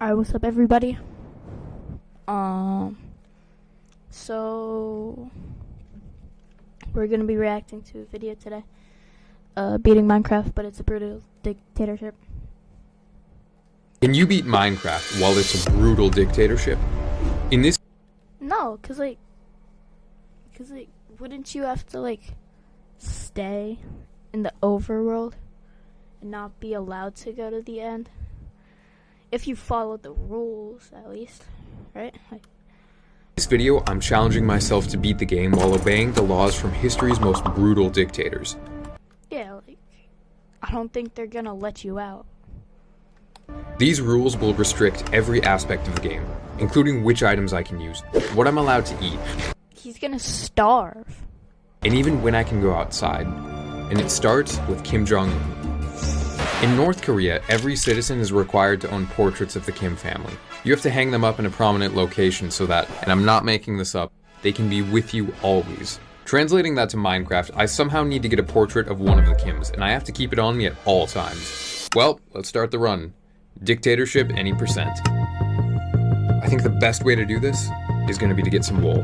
Alright, what's up everybody? So we're gonna be reacting to a video today. Beating Minecraft, but it's a brutal dictatorship. Can you beat Minecraft while it's a brutal dictatorship? In this No, cause wouldn't you have to stay in the overworld and not be allowed to go to the end? If you follow the rules, at least, right? this video, I'm challenging myself to beat the game while obeying the laws from history's most brutal dictators. Yeah, I don't think they're gonna let you out. These rules will restrict every aspect of the game, including which items I can use, what I'm allowed to eat. He's gonna starve. And even when I can go outside. And it starts with Kim Jong-un. In North Korea, every citizen is required to own portraits of the Kim family. You have to hang them up in a prominent location so that, and I'm not making this up, they can be with you always. Translating that to Minecraft, I somehow need to get a portrait of one of the Kims, and I have to keep it on me at all times. Well, let's start the run. Dictatorship any percent. I think the best way to do this is going to be to get some wool.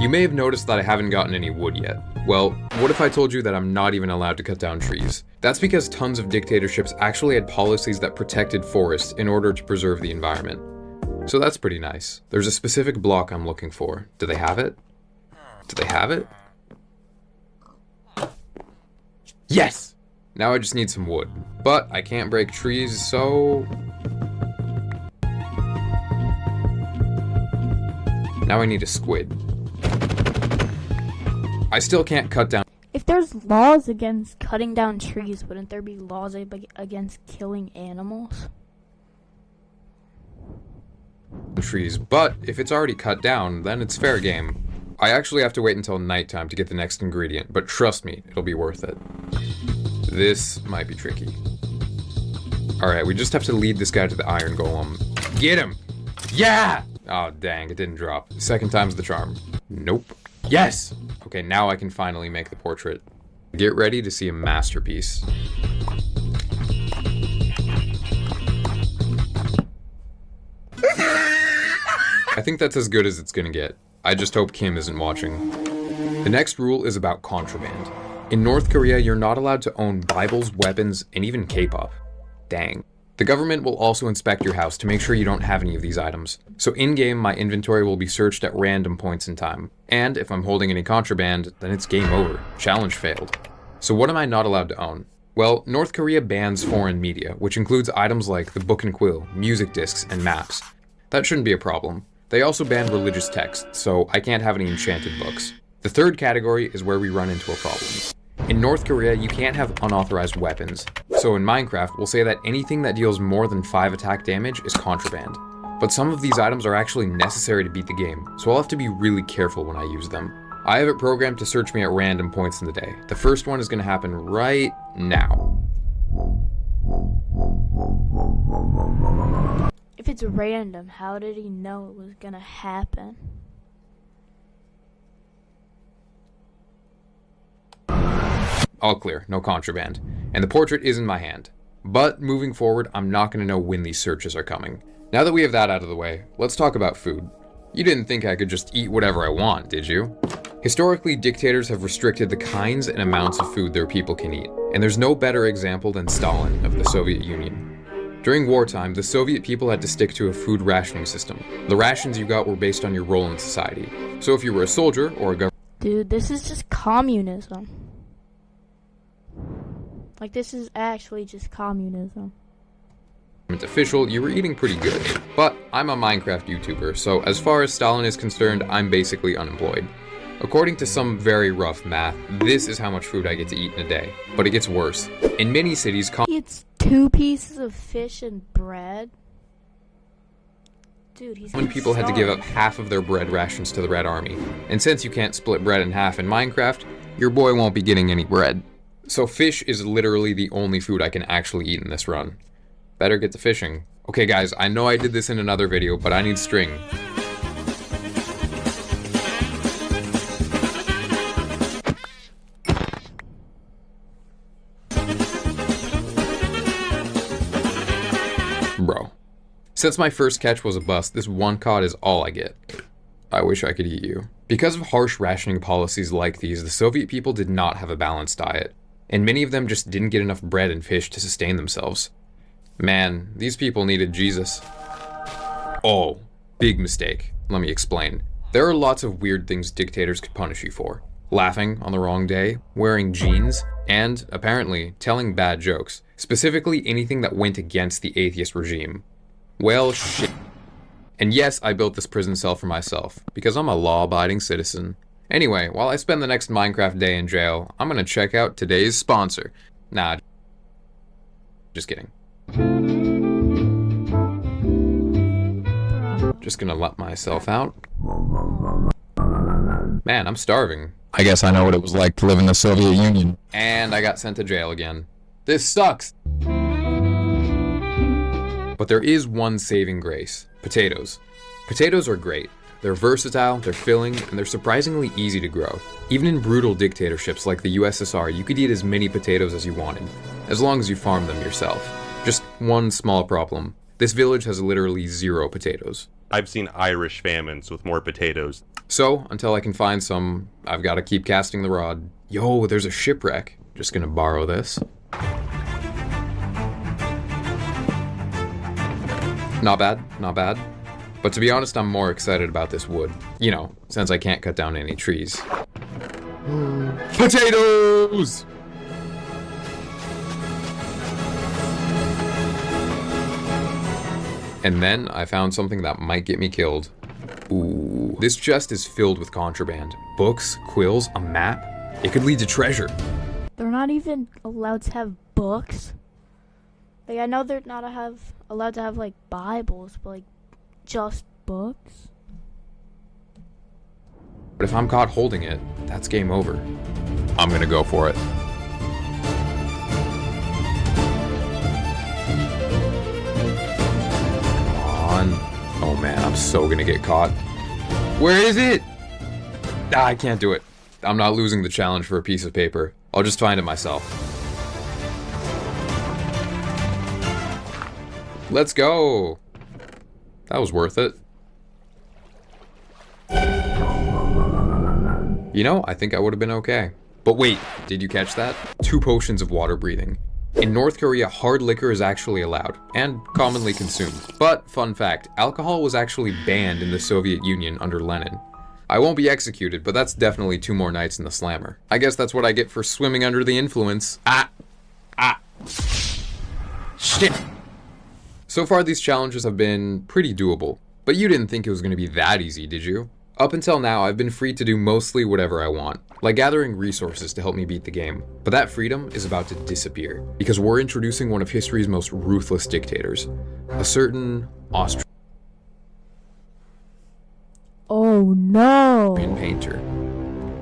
You may have noticed that I haven't gotten any wood yet. Well, what if I told you that I'm not even allowed to cut down trees? That's because tons of dictatorships actually had policies that protected forests in order to preserve the environment. So that's pretty nice. There's a specific block I'm looking for. Do they have it? Do they have it? Yes! Now I just need some wood. But I can't break trees, so... now I need a squid. I still can't cut down. If there's laws against cutting down trees, wouldn't there be laws against killing animals? Trees, but if it's already cut down, then it's fair game. I actually have to wait until nighttime to get the next ingredient, but trust me, it'll be worth it. This might be tricky. Alright, we just have to lead this guy to the iron golem. Get him! Yeah! Oh, dang, it didn't drop. Second time's the charm. Nope. Yes! Okay, now I can finally make the portrait. Get ready to see a masterpiece. I think that's as good as it's gonna get. I just hope Kim isn't watching. The next rule is about contraband. In North Korea, you're not allowed to own Bibles, weapons, and even K-pop. Dang. The government will also inspect your house to make sure you don't have any of these items. So in-game, my inventory will be searched at random points in time. And if I'm holding any contraband, then it's game over. Challenge failed. So what am I not allowed to own? Well, North Korea bans foreign media, which includes items like the book and quill, music discs, and maps. That shouldn't be a problem. They also ban religious texts, so I can't have any enchanted books. The third category is where we run into a problem. In North Korea, you can't have unauthorized weapons. So in Minecraft, we'll say that anything that deals more than 5 attack damage is contraband. But some of these items are actually necessary to beat the game, so I'll have to be really careful when I use them. I have it programmed to search me at random points in the day. The first one is going to happen right now. If it's random, how did he know it was gonna happen? All clear, no contraband. And the portrait is in my hand. But moving forward, I'm not going to know when these searches are coming. Now that we have that out of the way, let's talk about food. You didn't think I could just eat whatever I want, did you? Historically, dictators have restricted the kinds and amounts of food their people can eat. And there's no better example than Stalin of the Soviet Union. During wartime, the Soviet people had to stick to a food rationing system. The rations you got were based on your role in society. So if you were a soldier or a government... Dude, this is just communism. This is actually just communism. official, you were eating pretty good. But I'm a Minecraft YouTuber, so as far as Stalin is concerned, I'm basically unemployed. According to some very rough math, this is how much food I get to eat in a day. But it gets worse. In many cities, It's 2 pieces of fish and bread? Dude, he's common people had to give up half of their bread rations to the Red Army. And since you can't split bread in half in Minecraft, your boy won't be getting any bread. So fish is literally the only food I can actually eat in this run. Better get to fishing. Okay guys, I know I did this in another video, but I need string. Bro, Since my first catch was a bust, this one cod is all I get. I wish I could eat you. Because of harsh rationing policies like these, the Soviet people did not have a balanced diet, and many of them just didn't get enough bread and fish to sustain themselves. Man, these people needed Jesus. Oh, big mistake. Let me explain. There are lots of weird things dictators could punish you for. Laughing on the wrong day, wearing jeans, and, apparently, telling bad jokes. Specifically anything that went against the atheist regime. Well, shit. And yes, I built this prison cell for myself, because I'm a law-abiding citizen. Anyway, while I spend the next Minecraft day in jail, I'm gonna check out today's sponsor. Nah, just kidding. Just gonna let myself out. Man, I'm starving. I guess I know what it was like to live in the Soviet Union. And I got sent to jail again. This sucks! But there is one saving grace. Potatoes. Potatoes are great. They're versatile, they're filling, and they're surprisingly easy to grow. Even in brutal dictatorships like the USSR, you could eat as many potatoes as you wanted, as long as you farmed them yourself. Just one small problem. This village has literally 0 potatoes. I've seen Irish famines with more potatoes. So, until I can find some, I've got to keep casting the rod. Yo, there's a shipwreck. Just gonna borrow this. Not bad, not bad. But to be honest, I'm more excited about this wood. You know, since I can't cut down any trees. Potatoes! And then I found something that might get me killed. Ooh. This chest is filled with contraband. Books, quills, a map. It could lead to treasure. They're not even allowed to have books. Like, I know they're not allowed to have, like, Bibles, but, like, just books. But if I'm caught holding it, that's game over. I'm gonna go for it. Come on. Oh man, I'm so gonna get caught. Where is it? Ah, I can't do it. I'm not losing the challenge for a piece of paper. I'll just find it myself. Let's go. That was worth it. You know, I think I would have been okay. But wait, did you catch that? 2 potions of water breathing. In North Korea, hard liquor is actually allowed, and commonly consumed. But, fun fact, alcohol was actually banned in the Soviet Union under Lenin. I won't be executed, but that's definitely 2 more nights in the slammer. I guess that's what I get for swimming under the influence. Shit! So far, these challenges have been pretty doable. But you didn't think it was going to be that easy, did you? Up until now, I've been free to do mostly whatever I want, like gathering resources to help me beat the game. But that freedom is about to disappear, because we're introducing one of history's most ruthless dictators, a certain Austrian Oh no! painter.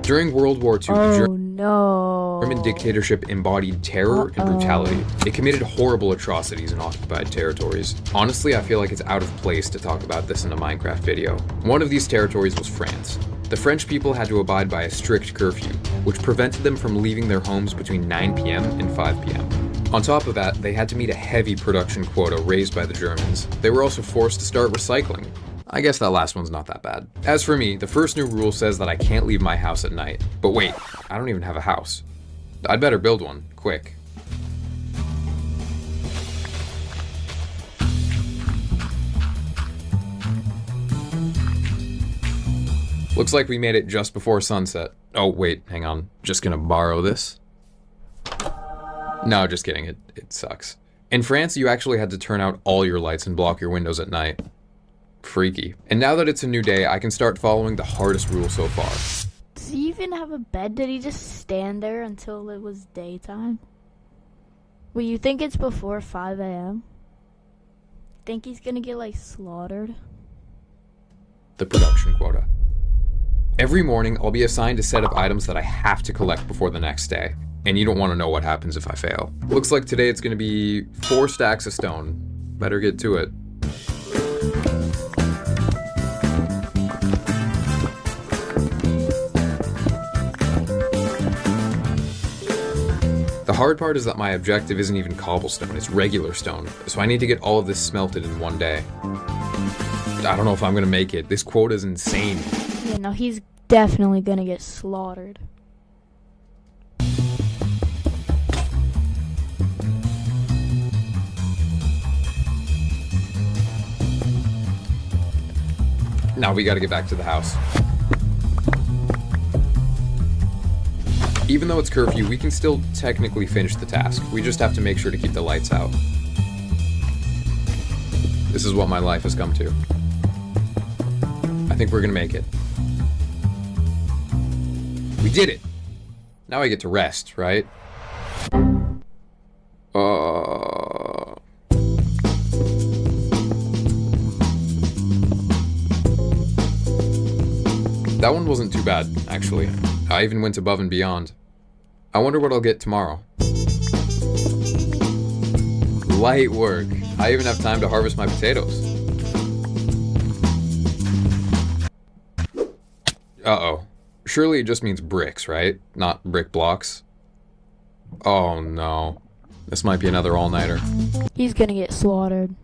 During World War II, the German dictatorship embodied terror and brutality. It committed horrible atrocities in occupied territories. Honestly, I feel like it's out of place to talk about this in a Minecraft video. One of these territories was France. The French people had to abide by a strict curfew, which prevented them from leaving their homes between 9 p.m. and 5 p.m. On top of that, they had to meet a heavy production quota raised by the Germans. They were also forced to start recycling. I guess that last one's not that bad. As for me, the first new rule says that I can't leave my house at night. But wait, I don't even have a house. I'd better build one, quick. Looks like we made it just before sunset. Oh wait, hang on. Just gonna borrow this. No, just kidding, it sucks. In France, you actually had to turn out all your lights and block your windows at night. Freaky. And now that it's a new day, I can start following the hardest rule so far. Does he even have a bed? Did he just stand there until it was daytime? Well, you think it's before 5 a.m.? Think he's gonna get, like, slaughtered? The production quota. Every morning, I'll be assigned a set of items that I have to collect before the next day. And you don't want to know what happens if I fail. Looks like today it's gonna be 4 stacks of stone. Better get to it. The hard part is that my objective isn't even cobblestone, it's regular stone, so I need to get all of this smelted in one day. I don't know if I'm gonna make it. This quota is insane. Yeah, no, he's definitely gonna get slaughtered. Now we gotta get back to the house. Even though it's curfew, we can still technically finish the task. We just have to make sure to keep the lights out. This is what my life has come to. I think we're gonna make it. We did it! Now I get to rest, right? That one wasn't too bad, actually. I even went above and beyond. I wonder what I'll get tomorrow. Light work. I even have time to harvest my potatoes. Uh-oh. Surely it just means bricks, right? Not brick blocks. Oh no. This might be another all-nighter. He's gonna get slaughtered.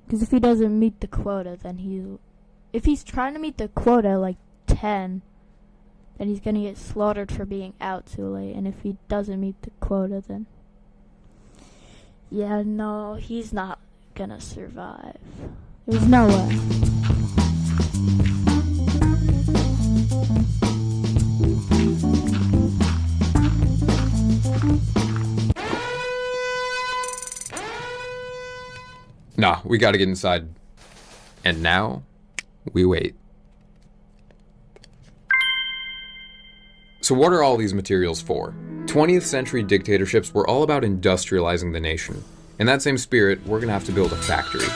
Because if he doesn't meet the quota, then if he's trying to meet the quota, like 10, then he's gonna get slaughtered for being out too late. And if he doesn't meet the quota, then yeah, no, he's not gonna survive. There's no way. Nah, we gotta get inside. And now, we wait. So what are all these materials for? 20th century dictatorships were all about industrializing the nation. In that same spirit, we're gonna have to build a factory.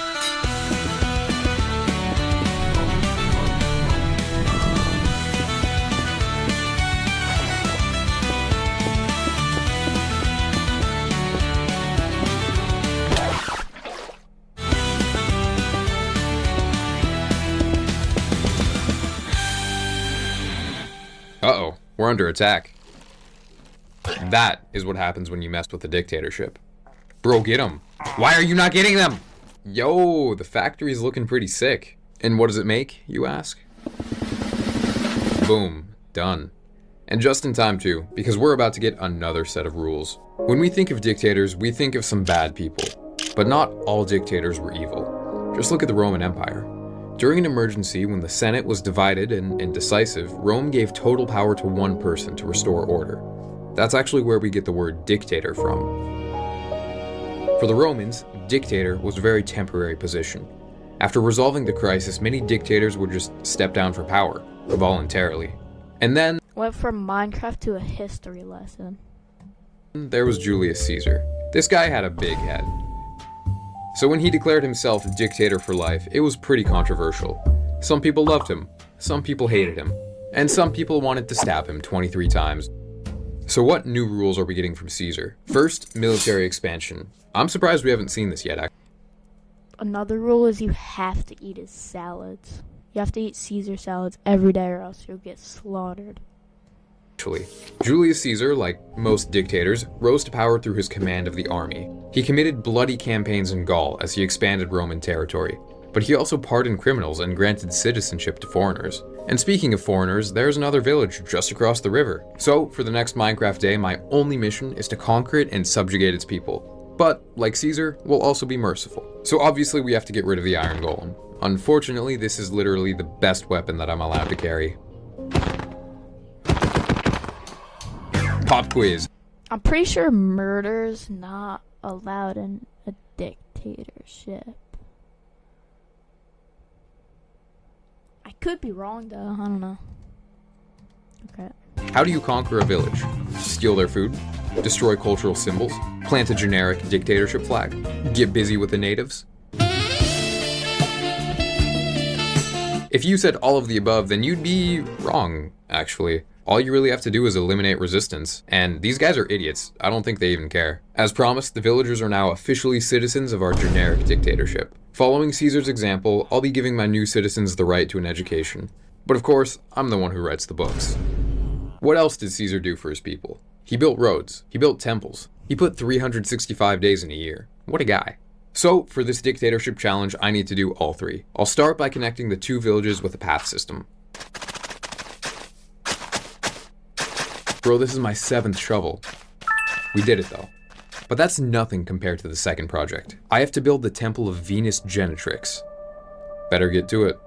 Uh-oh, we're under attack. That is what happens when you mess with a dictatorship. Bro, get them. Why are you not getting them? Yo, the factory's looking pretty sick. And what does it make, you ask? Boom, done. And just in time too, because we're about to get another set of rules. When we think of dictators, we think of some bad people. But not all dictators were evil. Just look at the Roman Empire. During an emergency, when the Senate was divided and indecisive, Rome gave total power to one person to restore order. That's actually where we get the word dictator from. For the Romans, dictator was a very temporary position. After resolving the crisis, many dictators would just step down for power, voluntarily. And then Went from Minecraft to a history lesson. there was Julius Caesar. This guy had a big head. So when he declared himself dictator for life, it was pretty controversial. Some people loved him, some people hated him, and some people wanted to stab him 23 times. So what new rules are we getting from Caesar? First, military expansion. I'm surprised we haven't seen this yet. Another rule is you have to eat his salads. You have to eat Caesar salads every day or else you'll get slaughtered. Actually, Julius Caesar, like most dictators, rose to power through his command of the army. He committed bloody campaigns in Gaul as he expanded Roman territory, but he also pardoned criminals and granted citizenship to foreigners. And speaking of foreigners, there's another village just across the river. So, for the next Minecraft day, my only mission is to conquer it and subjugate its people. But, like Caesar, we'll also be merciful. So obviously we have to get rid of the Iron Golem. Unfortunately, this is literally the best weapon that I'm allowed to carry. Pop quiz. I'm pretty sure murder's not allowed in a dictatorship. I could be wrong though, I don't know. Okay. How do you conquer a village? Steal their food? Destroy cultural symbols? Plant a generic dictatorship flag? Get busy with the natives? If you said all of the above, then you'd be wrong, actually. All you really have to do is eliminate resistance. And these guys are idiots. I don't think they even care. As promised, the villagers are now officially citizens of our generic dictatorship. Following Caesar's example, I'll be giving my new citizens the right to an education. But of course, I'm the one who writes the books. What else did Caesar do for his people? He built roads. He built temples. He put 365 days in a year. What a guy. So, for this dictatorship challenge, I need to do all three. I'll start by connecting the 2 villages with a path system. Bro, this is my 7th shovel. We did it though. But that's nothing compared to the second project. I have to build the Temple of Venus Genetrix. Better get to it.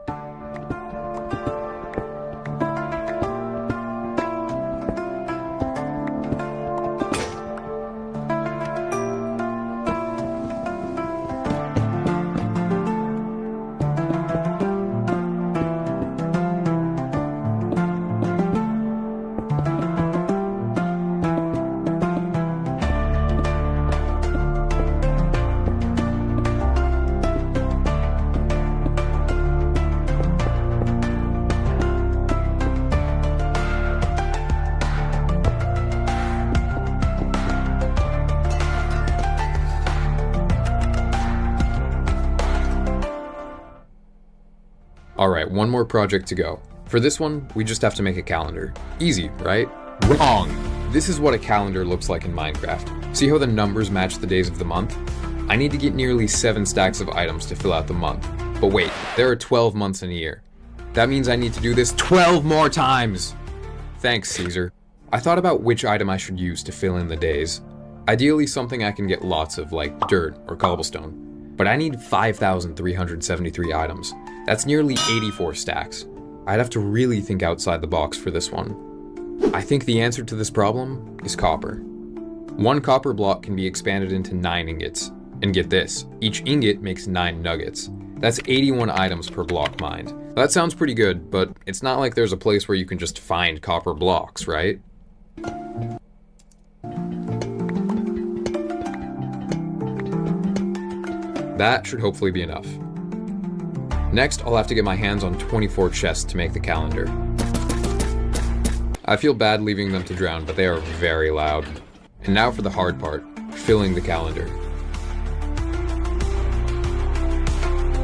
Alright, one more project to go. For this one, we just have to make a calendar. Easy, right? Wrong! This is what a calendar looks like in Minecraft. See how the numbers match the days of the month? I need to get nearly 7 stacks of items to fill out the month. But wait, there are 12 months in a year. That means I need to do this 12 more times! Thanks, Caesar. I thought about which item I should use to fill in the days. Ideally something I can get lots of, like dirt or cobblestone. But I need 5,373 items. That's nearly 84 stacks. I'd have to really think outside the box for this one. I think the answer to this problem is copper. 1 copper block can be expanded into 9 ingots. And get this, each ingot makes 9 nuggets. That's 81 items per block mined. That sounds pretty good, but it's not like there's a place where you can just find copper blocks, right? That should hopefully be enough. Next, I'll have to get my hands on 24 chests to make the calendar. I feel bad leaving them to drown, but they are very loud. And now for the hard part, filling the calendar.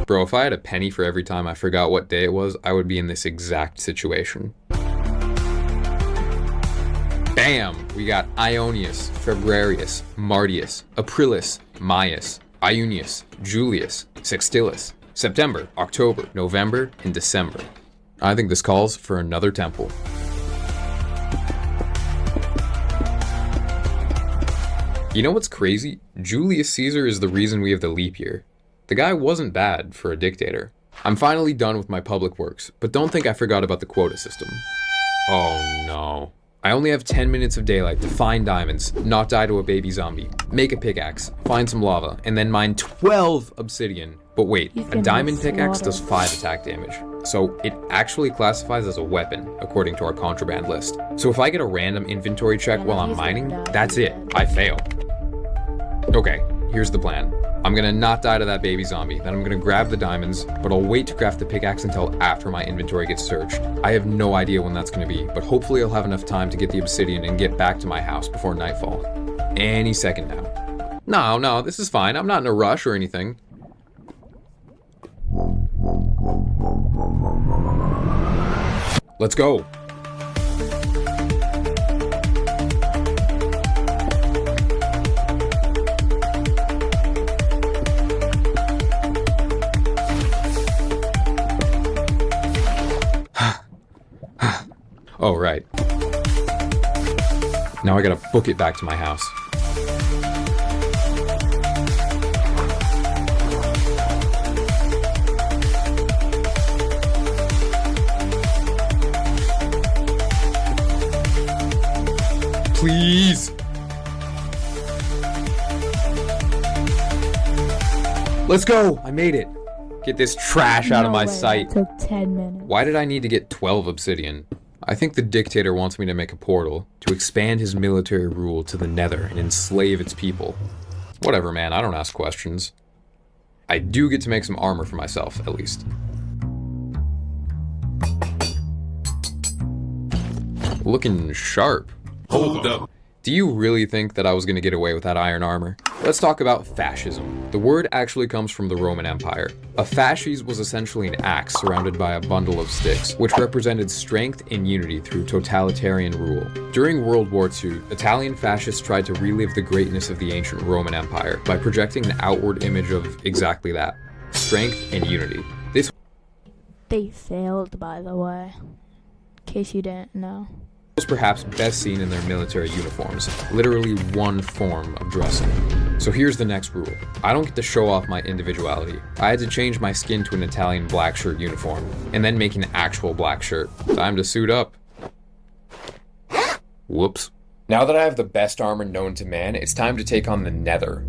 Bro, if I had a penny for every time I forgot what day it was, I would be in this exact situation. Bam! We got Ionius, Febrarius, Martius, Aprilis, Maius, Iunius, Julius, Sextilis, September, October, November, and December. I think this calls for another temple. You know what's crazy? Julius Caesar is the reason we have the leap year. The guy wasn't bad for a dictator. I'm finally done with my public works, but don't think I forgot about the quota system. Oh no. I only have 10 minutes of daylight to find diamonds, not die to a baby zombie, make a pickaxe, find some lava, and then mine 12 obsidian. But wait, a diamond pickaxe does 5 attack damage, so it actually classifies as a weapon, according to our contraband list. So if I get a random inventory check while I'm mining, that's it, I fail. Okay, here's the plan. I'm gonna not die to that baby zombie, then I'm gonna grab the diamonds, but I'll wait to craft the pickaxe until after my inventory gets searched. I have no idea when that's gonna be, but hopefully I'll have enough time to get the obsidian and get back to my house before nightfall. Any second now. No, this is fine, I'm not in a rush or anything. Let's go. Oh, right. Now I gotta book it back to my house. Please! Let's go! I made it! Get this trash out of my sight. It took 10 minutes. Why did I need to get 12 obsidian? I think the dictator wants me to make a portal to expand his military rule to the Nether and enslave its people. Whatever, man, I don't ask questions. I do get to make some armor for myself, at least. Looking sharp. Hold up. Do you really think that I was going to get away with that iron armor? Let's talk about fascism. The word actually comes from the Roman Empire. A fasces was essentially an axe surrounded by a bundle of sticks, which represented strength and unity through totalitarian rule. During World War II, Italian fascists tried to relive the greatness of the ancient Roman Empire by projecting an outward image of exactly that: strength and unity. They failed, by the way, in case you didn't know. Was perhaps best seen in their military uniforms, literally one form of dressing. So here's the next rule. I don't get to show off my individuality. I had to change my skin to an Italian black shirt uniform, and then make an actual black shirt. Time to suit up. Whoops. Now that I have the best armor known to man, it's time to take on the Nether.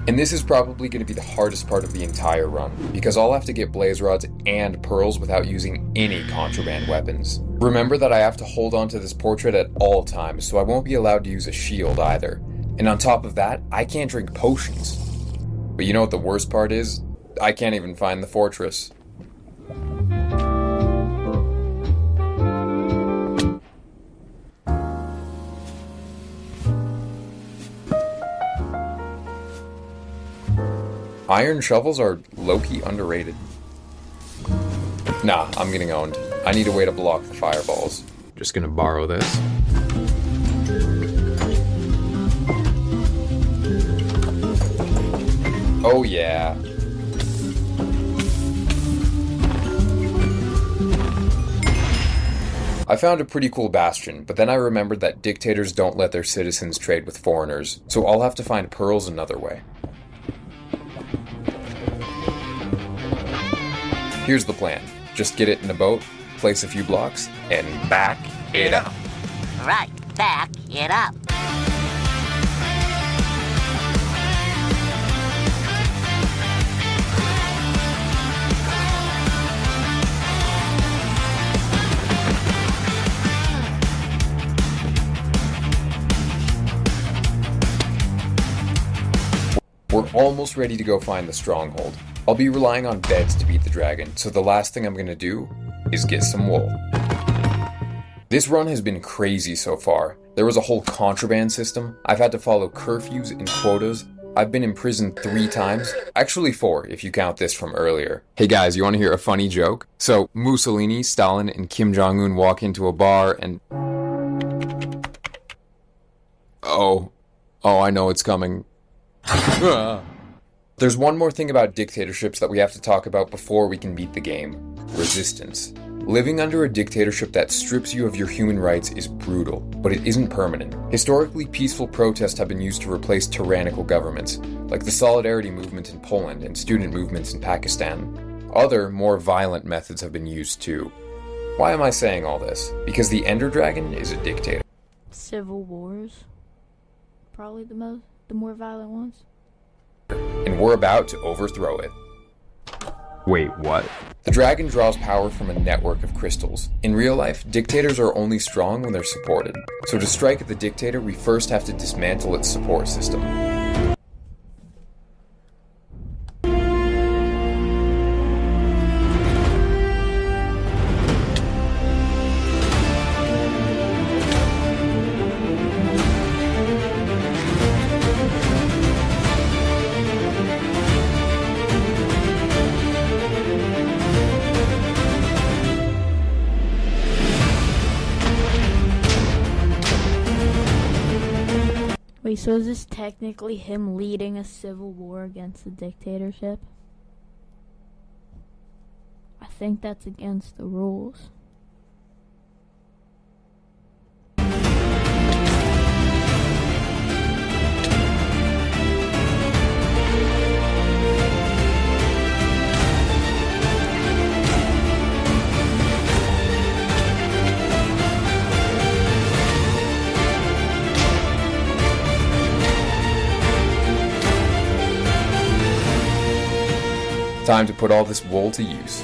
And this is probably going to be the hardest part of the entire run, because I'll have to get blaze rods and pearls without using any contraband weapons. Remember that I have to hold on to this portrait at all times, so I won't be allowed to use a shield either. And on top of that, I can't drink potions. But you know what the worst part is? I can't even find the fortress. Iron shovels are low-key underrated. Nah, I'm getting owned. I need a way to block the fireballs. Just gonna borrow this. Oh yeah. I found a pretty cool bastion, but then I remembered that dictators don't let their citizens trade with foreigners, so I'll have to find pearls another way. Here's the plan. Just get it in a boat, place a few blocks, and back it up. Right, back it up. We're almost ready to go find the stronghold. I'll be relying on beds to beat the dragon, so the last thing I'm gonna do is get some wool. This run has been crazy so far. There was a whole contraband system, I've had to follow curfews and quotas, I've been imprisoned 3 times, actually 4 if you count this from earlier. Hey guys, you wanna hear a funny joke? So Mussolini, Stalin, and Kim Jong-un walk into a bar and... Oh, I know it's coming. There's one more thing about dictatorships that we have to talk about before we can beat the game. Resistance. Living under a dictatorship that strips you of your human rights is brutal, but it isn't permanent. Historically, peaceful protests have been used to replace tyrannical governments, like the Solidarity movement in Poland and student movements in Pakistan. Other, more violent methods have been used too. Why am I saying all this? Because the Ender Dragon is a dictator. Civil wars. Probably the more violent ones. And we're about to overthrow it. Wait, what? The dragon draws power from a network of crystals. In real life, dictators are only strong when they're supported. So to strike at the dictator, we first have to dismantle its support system. Wait, so is this technically him leading a civil war against the dictatorship? I think that's against the rules. Time to put all this wool to use.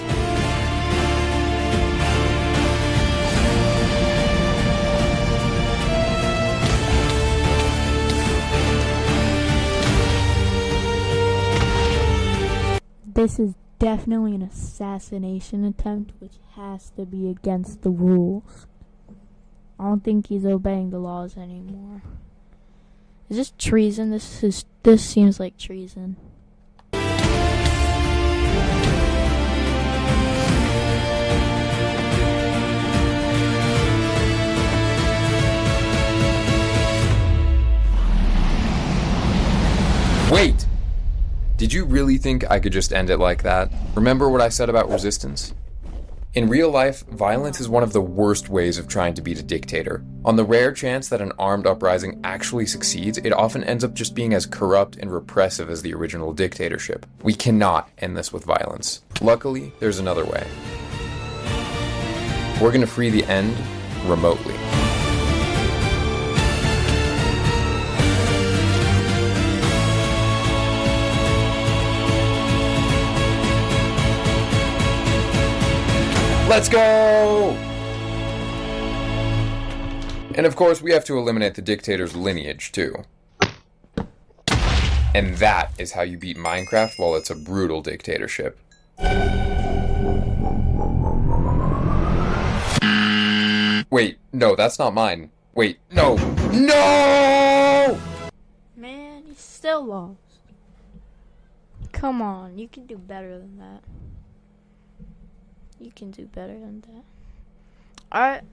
This is definitely an assassination attempt, which has to be against the rules. I don't think he's obeying the laws anymore. Is this treason? This seems like treason. Wait! Did you really think I could just end it like that? Remember what I said about resistance? In real life, violence is one of the worst ways of trying to beat a dictator. On the rare chance that an armed uprising actually succeeds, it often ends up just being as corrupt and repressive as the original dictatorship. We cannot end this with violence. Luckily, there's another way. We're gonna free the end remotely. Let's go! And of course, we have to eliminate the dictator's lineage, too. And that is how you beat Minecraft while it's a brutal dictatorship. Wait, no, that's not mine. Wait, no. No! Man, you still lost. Come on, you can do better than that. You can do better than that. Alright,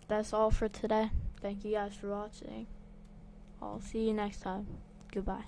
that's all for today. Thank you guys for watching. I'll see you next time. Goodbye.